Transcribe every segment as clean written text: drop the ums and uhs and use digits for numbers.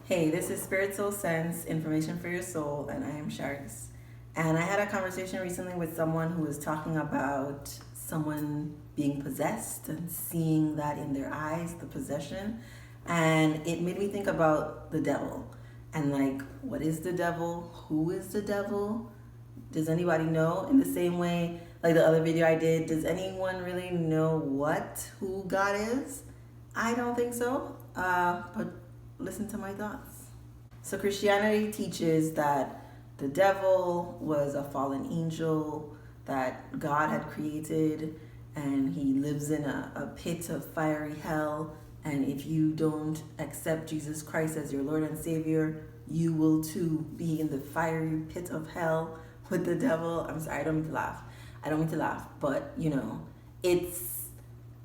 Hey, this is Spirit Soul Sense, information for your soul, and I am Sharks. And I had a conversation recently with someone who was talking about someone being possessed and seeing that in their eyes, the possession. And it made me think about the devil and like, what is the devil? Who is the devil? Does anybody know? In the same way, like the other video I did, does anyone really know who God is? I don't think so. But listen to my thoughts. So Christianity teaches that the devil was a fallen angel that God had created, and he lives in a pit of fiery hell. And if you don't accept Jesus Christ as your Lord and Savior, you will too be in the fiery pit of hell with the devil. I'm sorry, I don't mean to laugh. I don't mean to laugh, but it's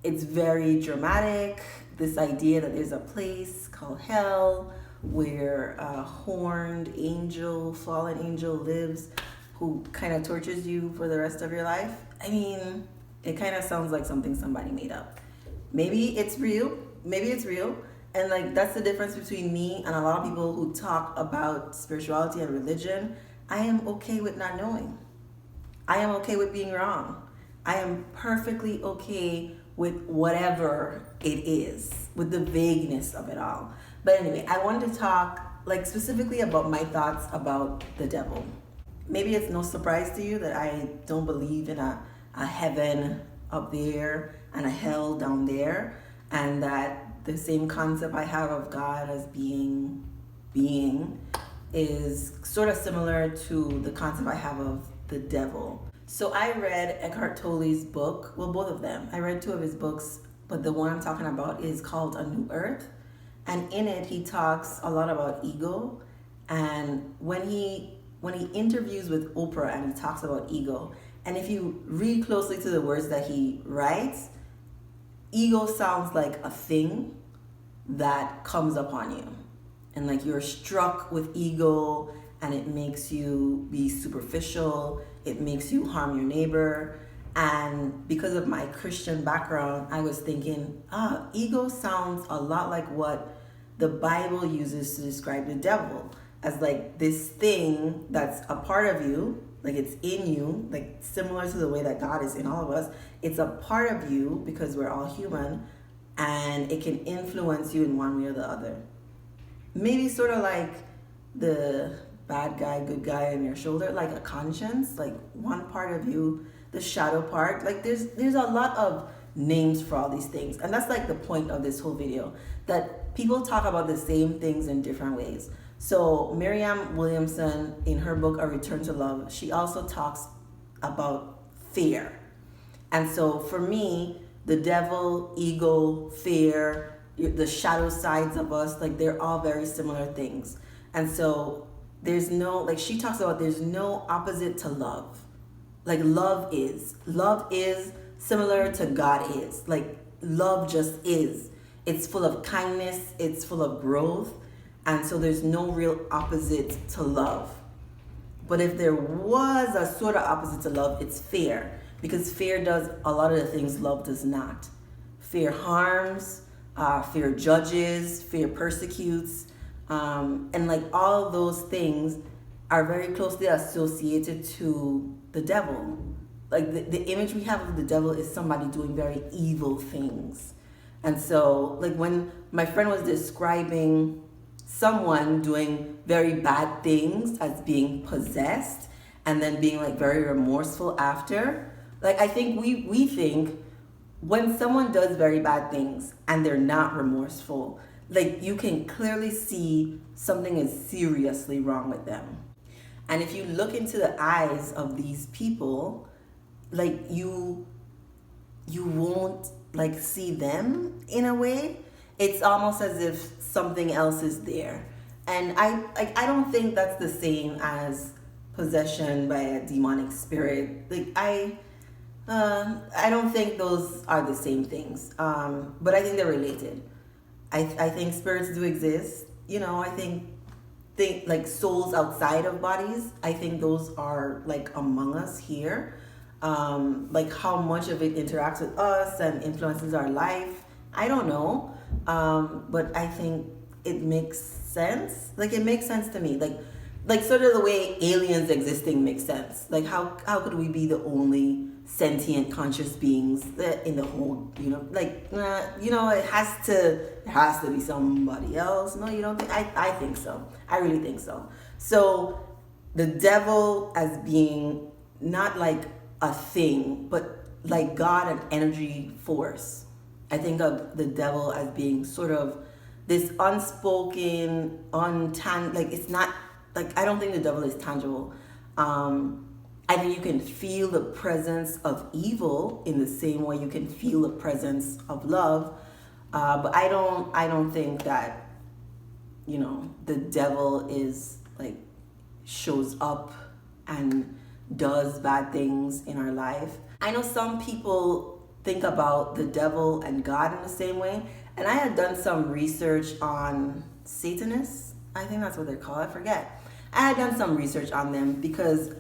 very dramatic. This idea that there's a place called hell where a horned angel, fallen angel lives who kind of tortures you for the rest of your life. I mean, it kind of sounds like something somebody made up. Maybe it's real. Maybe it's real. And like that's the difference between me and a lot of people who talk about spirituality and religion. I am okay with not knowing. I am okay with being wrong. I am perfectly okay with whatever it is, with the vagueness of it all. But anyway, I wanted to talk like specifically about my thoughts about the devil. Maybe it's no surprise to you that I don't believe in a heaven up there and a hell down there, and that the same concept I have of God as being is sort of similar to the concept I have of the devil. So I read Eckhart Tolle's book, well, both of them. I read two of his books, but the one I'm talking about is called A New Earth. And in it, he talks a lot about ego. And when he interviews with Oprah and he talks about ego, and if you read closely to the words that he writes, ego sounds like a thing that comes upon you. And like you're struck with ego and it makes you be superficial, it makes you harm your neighbor. And because of my Christian background, I was thinking, ego sounds a lot like what the Bible uses to describe the devil, as like this thing that's a part of you, like it's in you, like similar to the way that God is in all of us. It's a part of you because we're all human, and it can influence you in one way or the other. Maybe sort of like the bad guy, good guy on your shoulder, like a conscience, like one part of you, the shadow part. Like there's a lot of names for all these things. And that's like the point of this whole video, that people talk about the same things in different ways. So Marianne Williamson, in her book, A Return to Love, she also talks about fear. And so for me, the devil, ego, fear, the shadow sides of us, like they're all very similar things. And so there's no, like she talks about, there's no opposite to love. Like love is similar to God is. Like love just is. It's full of kindness, it's full of growth. And so there's no real opposite to love. But if there was a sort of opposite to love, it's fear. Because fear does a lot of the things love does not. Fear harms, fear judges, fear persecutes, and like all those things are very closely associated to the devil. Like the image we have of the devil is somebody doing very evil things. And so like when my friend was describing someone doing very bad things as being possessed and then being like very remorseful after, like I think we think when someone does very bad things and they're not remorseful, like you can clearly see something is seriously wrong with them. And if you look into the eyes of these people, like you won't like see them in a way. It's almost as if something else is there. And I don't think that's the same as possession by a demonic spirit. Like I don't think those are the same things. But I think they're related. I think spirits do exist. I think like souls outside of bodies. I think those are like among us here. Like how much of it interacts with us and influences our life, I don't know. But I think it makes sense. Like it makes sense to me. Like sort of the way aliens existing makes sense. Like how could we be the only sentient conscious beings in the whole, like it has to be somebody else. No, you don't think? I think so. I really think so. So the devil as being not like a thing, but like God, an energy force. I think of the devil as being sort of this unspoken, like it's not, like I don't think the devil is tangible. I think you can feel the presence of evil in the same way you can feel the presence of love, but I don't think that the devil is like shows up and does bad things in our life. I know some people think about the devil and God in the same way, and I had done some research on Satanists. I think that's what they're called. I forget. I had done some research on them because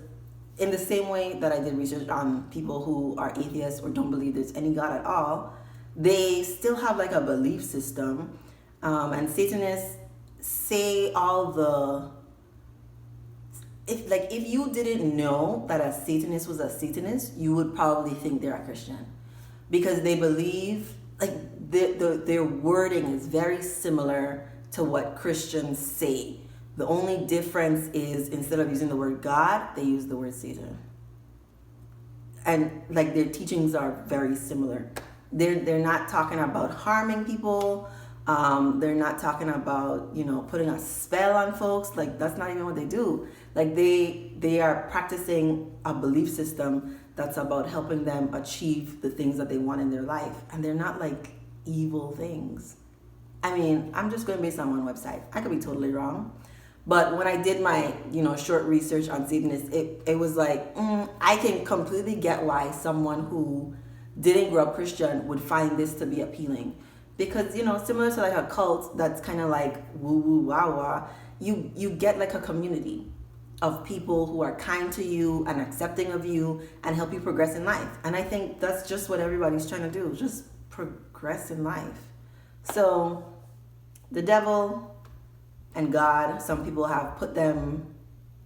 in the same way that I did research on people who are atheists or don't believe there's any God at all, they still have like a belief system. And Satanists say all the... If you didn't know that a Satanist was a Satanist, you would probably think they're a Christian. Because they believe, like their wording is very similar to what Christians say. The only difference is instead of using the word God, they use the word Satan. And like their teachings are very similar. They're not talking about harming people. They're not talking about, putting a spell on folks. Like that's not even what they do. Like they are practicing a belief system that's about helping them achieve the things that they want in their life. And they're not like evil things. I mean, I'm just going based on one website. I could be totally wrong. But when I did my, short research on Satanists, it was like, I can completely get why someone who didn't grow up Christian would find this to be appealing. Because, similar to like a cult that's kind of like woo woo wah wah, you get like a community of people who are kind to you and accepting of you and help you progress in life. And I think that's just what everybody's trying to do, just progress in life. So the devil and God, some people have put them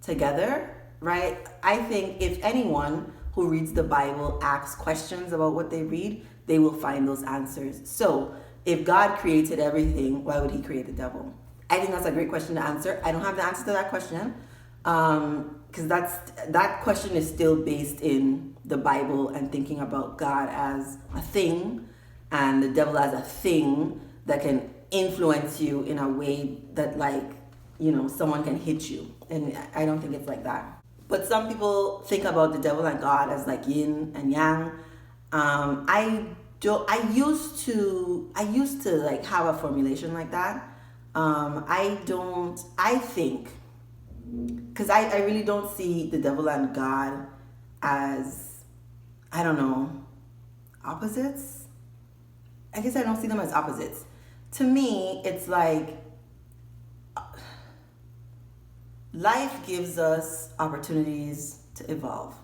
together, right? I think if anyone who reads the Bible asks questions about what they read, they will find those answers. So if God created everything, why would he create the devil? I think that's a great question to answer. I don't have the answer to that question because that question is still based in the Bible and thinking about God as a thing and the devil as a thing that can influence you in a way that someone can hit you. And I don't think it's like that. But some people think about the devil and God as like yin and yang. I used to like have a formulation like that. I think, because I really don't see the devil and God as, I don't know, opposites. I guess I don't see them as opposites. To me, it's like life gives us opportunities to evolve.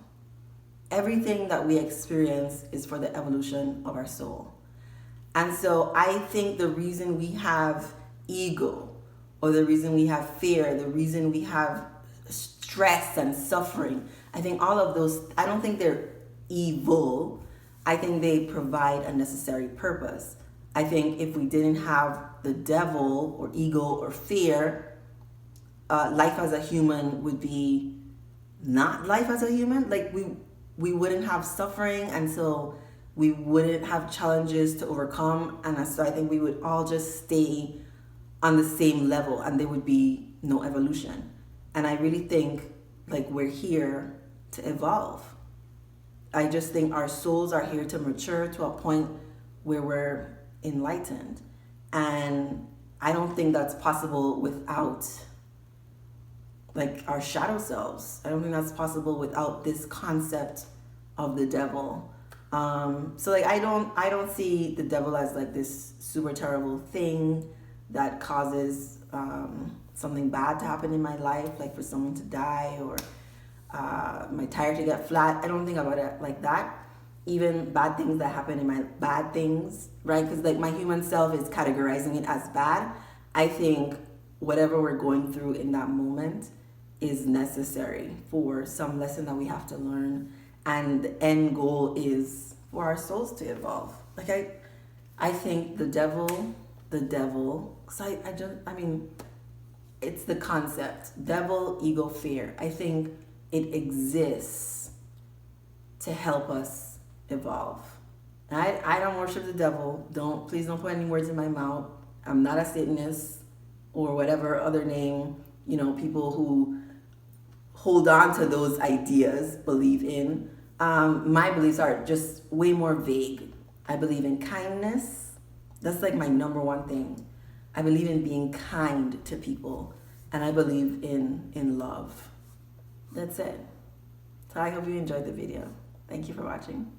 Everything that we experience is for the evolution of our soul. And so I think the reason we have ego, or the reason we have fear, the reason we have stress and suffering, I think all of those, I don't think they're evil. I think they provide a necessary purpose. I think if we didn't have the devil or ego or fear, life as a human would be not life as a human. Like we wouldn't have suffering, and so we wouldn't have challenges to overcome, and so I think we would all just stay on the same level and there would be no evolution. And I really think like we're here to evolve. I just think our souls are here to mature to a point where we're enlightened. And I don't think that's possible without like our shadow selves. I don't think that's possible without this concept of the devil. So like I don't see the devil as like this super terrible thing that causes something bad to happen in my life, like for someone to die or my tire to get flat. I don't think about it like that. Even bad things that happen in my bad things, right? Because like my human self is categorizing it as bad. I think whatever we're going through in that moment is necessary for some lesson that we have to learn, and the end goal is for our souls to evolve. Like I think the devil, because I mean, it's the concept, devil, ego, fear. I think it exists to help us evolve. And I don't worship the devil. Please don't put any words in my mouth. I'm not a Satanist or whatever other name, people who hold on to those ideas believe in. My beliefs are just way more vague. I believe in kindness. That's like my number one thing. I believe in being kind to people, and I believe in love. That's it. So I hope you enjoyed the video. Thank you for watching.